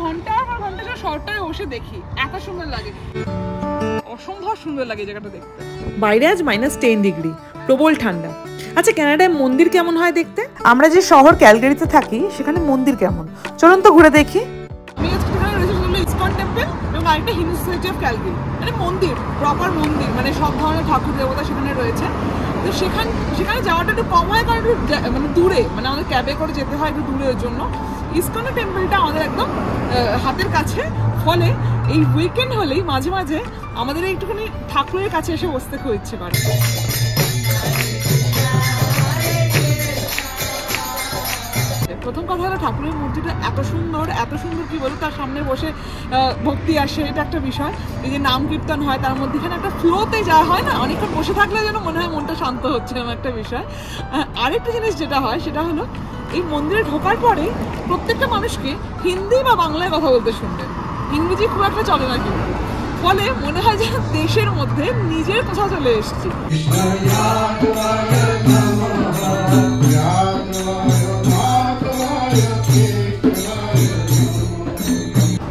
ঘন্টার পর ঘন্টা শহরটায় বসে দেখি, এত সুন্দর লাগে, অসম্ভব সুন্দর লাগে জায়গাটা দেখতে। বাইরে আজ -10 ডিগ্রি, প্রবল ঠান্ডা। আচ্ছা, কানাডায় মন্দির কেমন হয় দেখতে? আমরা যে শহর ক্যালগারিতে থাকি সেখানে মন্দির কেমন, চলুন তো ঘুরে দেখি। আমি আজকে রয়েছে ইসকন টেম্পল এবং আরেকটা হিন্দু সোসাইটি অফ ক্যালগারি, মানে মন্দির, প্রপার মন্দির, মানে সব ধরনের ঠাকুর দেবতা সেখানে রয়েছে। তো সেখানে যাওয়াটা একটু কম হয়, কারণ একটু মানে দূরে, মানে আমাদের ক্যাবে করে যেতে হয় একটু দূরের জন্য। ইসকন টেম্পলটা আমাদের একদম হাতের কাছে, ফলে এই উইকেন্ড হলেই মাঝে মাঝে আমাদের একটুখানি ঠাকুরের কাছে এসে বসতে খুব ইচ্ছে করে। প্রথম কথা হলো ঠাকুরের মূর্তিটা এত সুন্দর কি বলবো, তার সামনে বসে ভক্তি আসে, এটা একটা বিষয়। এই যে নাম কীর্তন হয় তার মধ্যে এখানে একটা ফ্লোতে যাওয়া হয় না, অনেকক্ষণ বসে থাকলে যেন মনে হয় মনটা শান্ত হচ্ছে, এরকম একটা বিষয়। আরেকটা জিনিস যেটা হয় সেটা হলো এই মন্দিরে ঢোকার পরে প্রত্যেকটা মানুষকে হিন্দি বা বাংলায় কথা বলতে শুনবেন, ইংরেজি খুব একটা চলে না কিন্তু, ফলে মনে হয় যে দেশের মধ্যে নিজের কোথাও চলে এসেছি।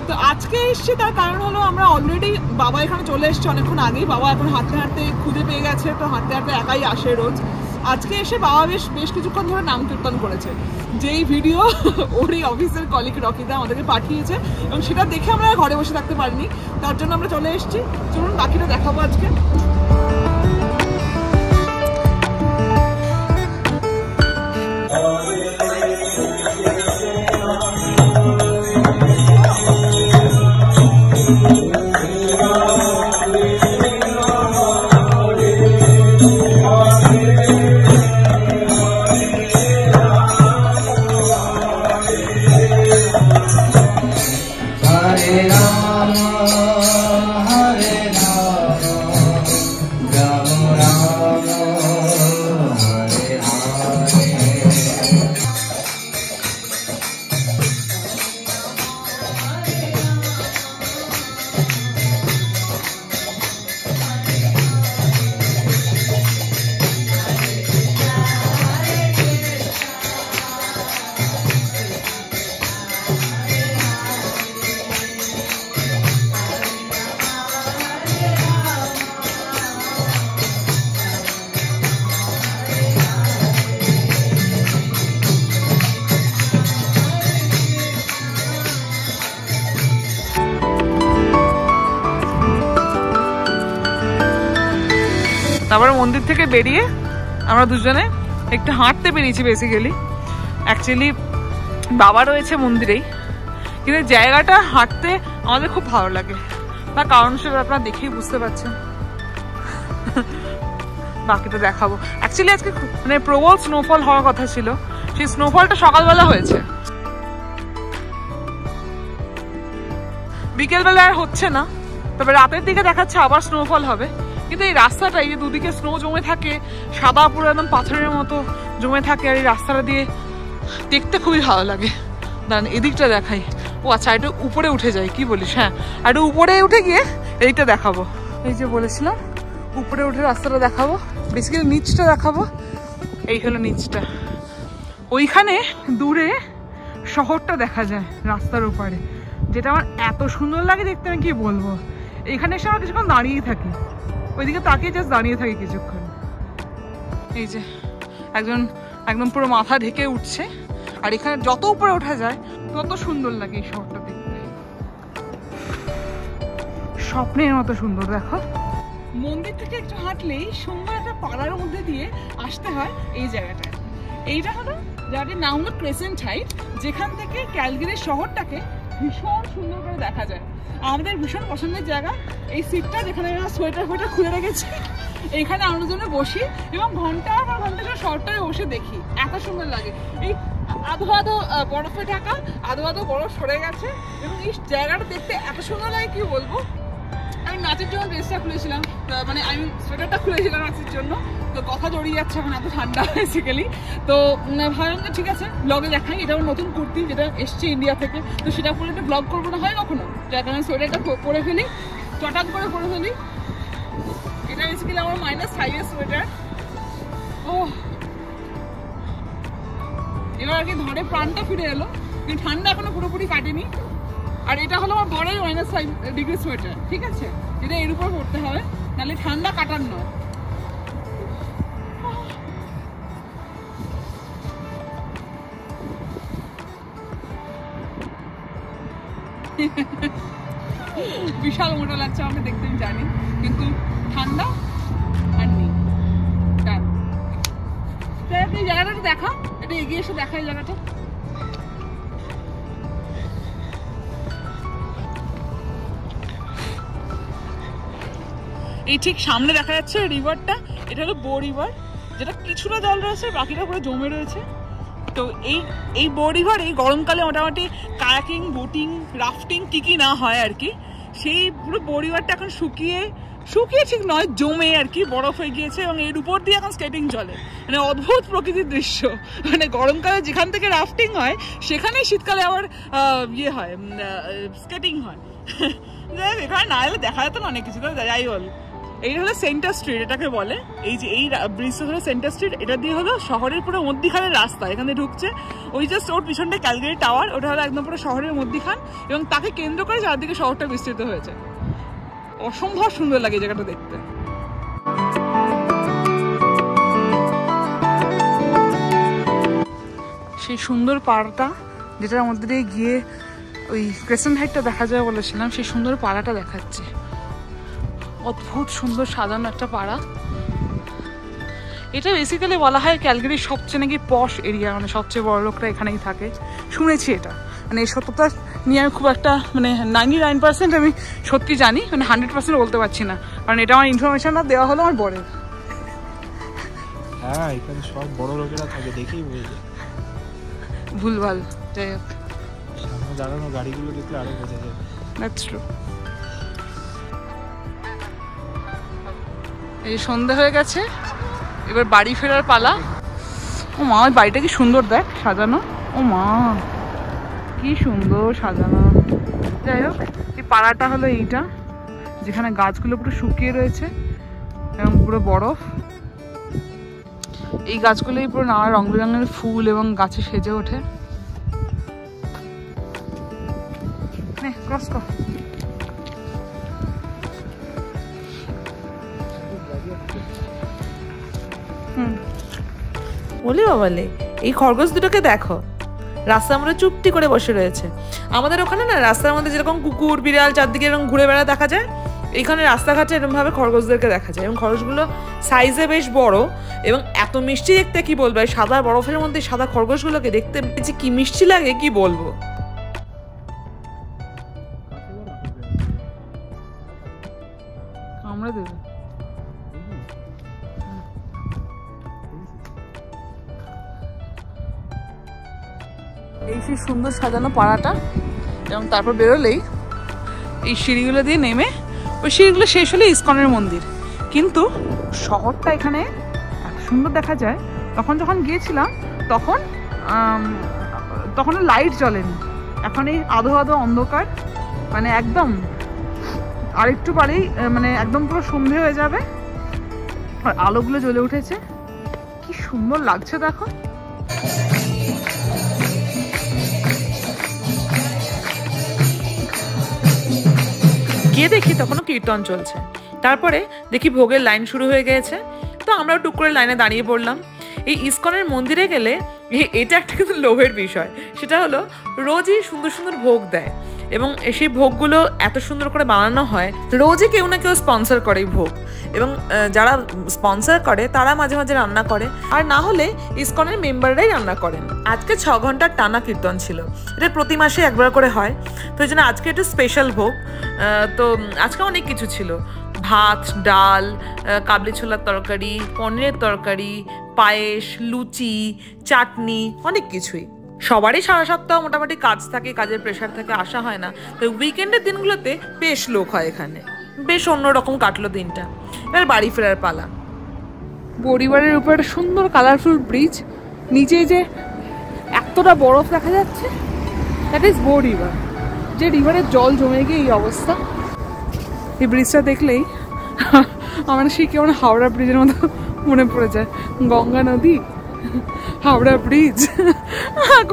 তো আজকে এসছি তার কারণ হলো আমরা অলরেডি বাবা এখানে চলে এসছে অনেকক্ষণ আগেই। বাবা এখন হাঁটতে হাঁটতে খুঁজে পেয়ে গেছে, তো হাঁটতে হাঁটতে একাই আসে রোজ। আজকে এসে বাবা বেশ কিছুক্ষণ ধরে নাম কীর্তন করেছে, যেই ভিডিও ওরই অফিসের কলিগ রকিদা আমাদেরকে পাঠিয়েছে, এবং সেটা দেখে আমরা ঘরে বসে থাকতে পারিনি, তার জন্য আমরা চলে এসেছি। চলুন বাকিটা দেখাবো আজকে। তারপরে মন্দির থেকে বেরিয়ে আমরা দুজনে একটু হাঁটতে বেরিয়েছি। বেসিক্যালি অ্যাকচুয়ালি বাবা রয়েছে মন্দিরেই, কিন্তু জায়গাটা হাঁটতে আমাদের খুব ভালো লাগে, তার কারণ সেটা আপনারা দেখেই বুঝতে পারছেন। বাকিটা দেখাবো। অ্যাকচুয়ালি আজকে মানে প্রবল স্নোফল হওয়ার কথা ছিল, সেই স্নোফলটা সকালবেলা হয়েছে, বিকেলবেলা আর হচ্ছে না, তবে রাতের দিকে দেখাচ্ছে আবার স্নোফল হবে। কিন্তু এই রাস্তাটা, এই যে দুদিকে স্নো জমে থাকে, সাদা পুরো একদম পাথরের মতো জমে থাকে, আর এই রাস্তাটা দিয়ে দেখতে খুবই ভালো লাগে। দাঁড়ান এদিকটা দেখাই। ও আচ্ছা, একটু উপরে উঠে যাই, কি বলিস? হ্যাঁ, একটু উপরে উঠে গিয়ে এইটা দেখাবো। এই যে বলেছিলাম উপরে উঠে রাস্তাটা দেখাবো, বেসিক্যালি নিচটা দেখাবো। এই হলো নিচটা, ওইখানে দূরে শহরটা দেখা যায় রাস্তার ওপারে, যেটা আমার এত সুন্দর লাগে দেখতে, আমি কি বলবো। এইখানে এসে আমরা কিছুক্ষণ দাঁড়িয়েই থাকি, ওইদিকে তাকিয়ে জাস্ট দাঁড়িয়ে থাকি কিছুক্ষণ। এই যে একদম পুরো মাথা ঢেকে উঠছে, আর এখানে যত উপরে ওঠা যায় তত সুন্দর লাগে এই শহরটা দেখতে, স্বপ্নের মতো সুন্দর। দেখো, মন্দির থেকে একটু হাঁটলেই সুন্দর একটা পাড়ার মধ্যে দিয়ে আসতে হয় এই জায়গাটায়। এইটা হলো জায়গাটির নাম হলো ক্রেসেন্ট হাইট, যেখান থেকে ক্যালগারি শহরটাকে ভীষণ সুন্দর করে দেখা যায়। আমাদের ভীষণ পছন্দের জায়গা এই সিটটা, যেখানে আমরা সোয়েটার খুলে রেখেছি, এইখানে আমরা জন্য বসি এবং ঘন্টার পর ঘন্টা শহরটায় বসে দেখি, এত সুন্দর লাগে। এই আধো বরফে ঢাকা, আধো বরফ সরে গেছে, এবং এই জায়গাটা দেখতে এত সুন্দর লাগে কি বলবো। আমি নাচের জন্য ড্রেসটা খুলেছিলাম, মানে আমি সোয়েটারটা খুলেছিলাম নাচের জন্য, তো কথা জড়িয়ে যাচ্ছে এখন, এত ঠান্ডা বেসিক্যালি। তো ভাবলাম যে ঠিক আছে ব্লগে দেখাই, এটা আমার নতুন কুর্তি যেটা এসছে ইন্ডিয়া থেকে, তো সেটা পরে একটা ব্লগ করবো না হয় কখনো, যার কারণে সোয়েটারটা পরে ফেলি, চটাক করে পরে ফেলি। এটা বেসিক্যালি আমার -5 সোয়েটার। ও এবার আর কি ধরে প্রাণটা ফিরে এলো, কিন্তু ঠান্ডা এখনো পুরোপুরি কাটেনি। আর এটা হলো আমার বড়ই -5 সোয়েটার, ঠিক আছে? এটা এর উপর পড়তে হবে, নাহলে ঠান্ডা কাটার নয়। বিশাল মোটা লাগছে আমাকে দেখতে, আমি জানি, কিন্তু ঠান্ডা আর নেই। এই জায়গাটা দেখা, এটা এগিয়ে এসে দেখা এই জায়গাটা। এই ঠিক সামনে দেখা যাচ্ছে রিভারটা, এটা হলো বো রিভার, যেটা কিছুটা জল রয়েছে, বাকিটা পুরো জমে রয়েছে। তো এই বো রিভার এই গরমকালে মোটামুটি কায়াকিং, বোটিং, রাফটিং কি কি না হয় আর কি, সেই পুরো বো রিভারটা এখন শুকিয়ে ঠিক নয়, জমে আর কি, বরফ হয়ে গিয়েছে, এবং এর উপর দিয়ে এখন স্কেটিং চলে। মানে অদ্ভুত প্রকৃতির দৃশ্য। মানে গরমকালে যেখান থেকে রাফটিং হয় সেখানে শীতকালে আবার ইয়ে হয়, স্কেটিং হয়। যাই হোক, এখানে না এলে দেখা যেত না অনেক কিছু, যাই বল। এই হলো সেন্টার স্ট্রিট, এটাকে বলে। এই যে এই ব্রিজটা হলো সেন্টার স্ট্রিট, এটা দিয়ে হলো শহরের পুরো মধ্যিখানের রাস্তা, এখানে ঢুকছে। ওই জাস্ট ওর পিছনটা ক্যালগারি টাওয়ার, ওটা হলো একদম পুরো শহরের মধ্যিখান, এবং তাকে কেন্দ্র করে চারদিকে শহরটা বিস্তৃত হয়েছে। অসম্ভব সুন্দর লাগে জায়গাটা দেখতে। সেই সুন্দর পাড়াটা, যেটার মধ্যে দিয়ে গিয়ে ওই ক্রেসেন্ট হাইটটা দেখা যায় বলেছিলাম, সেই সুন্দর পাড়াটা দেখাচ্ছে। অদ্ভুত সুন্দর সাজানো একটা পাড়া। এটা বেসিক্যালি বলা হয় ক্যালগারির সবচেয়ে নাকি পশ এরিয়া, মানে সবচেয়ে বড় লোকরা এখানেই থাকে, শুনেছি এটা। মানে এই সত্যতা নিয়ে আমি খুব একটা, মানে 99% আমি সত্যি জানি, মানে 100% বলতে পারছি না, কারণ এটা আমার ইনফরমেশনটা দেওয়া হলো আমার বরের। হ্যাঁ, এখানে সব বড় লোকেরা থাকে, দেখেই বোঝা যায়। ভুলভাল, যাই হোক, সামনে দাঁড়ানো গাড়িগুলো দেখলে আরো বোঝা যায়। That's true. এই সন্ধ্যা হয়ে গেছে, এবার বাড়ি ফেরার পালা। ও মা, ওই বাড়িটা কি সুন্দর দেখ সাজানো, ও মা কি সুন্দর সাজানো। যাই হোক, এই পাড়াটা হলো এইটা, যেখানে গাছগুলো পুরো শুকিয়ে রয়েছে এবং পুরো বরফ। এই গাছগুলোই পুরো নানা রং বেরঙের ফুল এবং গাছে সেজে ওঠে। ক্রস কর। বলি বাবালে, এই খরগোশ দুটোকে দেখো, রাস্তার মধ্যে চুপটি করে বসে রয়েছে। আমাদের ওখানে না রাস্তার মধ্যে যেরকম কুকুর বিড়াল চারদিকে এরকম ঘুরে বেড়া দেখা যায়, এখানে রাস্তাঘাটে এরকমভাবে খরগোশদেরকে দেখা যায়। এবং খরগোশগুলো সাইজে বেশ বড় এবং এত মিষ্টি দেখতে, কি বলবো। এই সাদা বরফের মধ্যে সাদা খরগোশগুলোকে দেখতে যে কি মিষ্টি লাগে কি বলবো। আমরা দেব এই সেই সুন্দর সাজানো পাড়াটা, এবং তারপর বেরোলেই এই সিঁড়িগুলো দিয়ে নেমে, ওই সিঁড়িগুলো শেষ হলে ইসকনের মন্দির। কিন্তু শহরটা এখানে এত সুন্দর দেখা যায়। তখন যখন গিয়েছিলাম তখন লাইট জ্বলেনি, এখন এই আধো আধো অন্ধকার, মানে একদম আরেকটু পারেই মানে একদম পুরো সন্ধে হয়ে যাবে, আর আলোগুলো জ্বলে উঠেছে, কি সুন্দর লাগছে দেখো। গিয়ে দেখি তখনও কীর্তন চলছে। তারপরে দেখি ভোগের লাইন শুরু হয়ে গিয়েছে, তো আমরাও টুক করে লাইনে দাঁড়িয়ে পড়লাম। এই ইসকনের মন্দিরে গেলে এটা একটা কিন্তু লোভের বিষয়, সেটা হলো রোজই সুন্দর সুন্দর ভোগ দেয়, এবং সেই ভোগগুলো এত সুন্দর করে বানানো হয়। রোজই কেউ না কেউ স্পন্সর করে এই ভোগ, এবং যারা স্পন্সর করে তারা মাঝে মাঝে রান্না করে, আর না হলে ইসকনের মেম্বাররাই রান্না করেন। আজকে 6 ঘন্টার টানা কীর্তন ছিল। এটা প্রতি মাসে একবার করে হয়, তো এই জন্য আজকে একটা স্পেশাল ভোগ। তো আজকে অনেক কিছু ছিল, ভাত, ডাল, কাবলি ছোলার তরকারি, পনিরের তরকারি, পায়েস, লুচি, চাটনি, অনেক কিছুই। সবারই সারা সপ্তাহ মোটামুটি কাজ থাকে, কাজের প্রেশার থাকে, আসা হয় না। তো উইকেন্ডের দিনগুলোতে বেশ লোক হয় এখানে, বেশ অন্যরকম কাটলো দিনটা। এবার বাড়ি ফেরার পালা। পরিবারের উপর একটা সুন্দর কালারফুল ব্রিজ, নিচে যে এতটা বরফ দেখা যাচ্ছে, দ্যাট ইজ বো রিভার, যে রিভারের জল জমে গিয়ে এই অবস্থা। এই ব্রিজটা দেখলেই আমার সেই কেমন হাওড়া ব্রিজের মতো মনে পড়ে যায়। গঙ্গা নদী, হাওড়া ব্রিজ,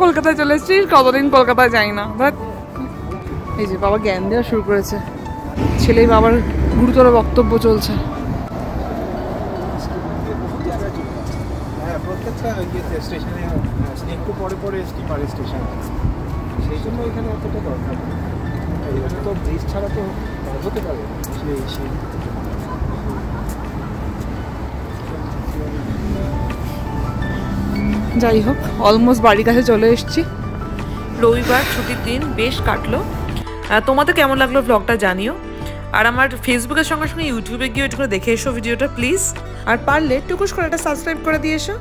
কলকাতায় চলে এসেছি, কতদিন কলকাতায় যাই না। বাট এই যে বাবা জ্ঞান দেওয়া শুরু করেছে, ছেলে বাবার গুরুতর বক্তব্য চলছে। হ্যাঁ, প্রত্যেকটা স্টেশনে একটু পরে পরে স্টিমারের স্টেশন, সেই জন্য এখানে অতটা দরকার। এখানে তো ব্রিজ ছাড়া তো হতে পারে সেই যাই হোক, অলমোস্ট বাড়ির কাছে চলে এসেছি। রবিবার ছুটির দিন বেশ কাটলো। তোমাদের কেমন লাগলো ব্লগটা জানিও। আর আমার ফেসবুকের সঙ্গে সঙ্গে ইউটিউবে গিয়ে ওইটুকু দেখে এসো ভিডিওটা প্লিজ। আর পারলে টুকুস করে একটা সাবস্ক্রাইব করে দিয়ে এসো।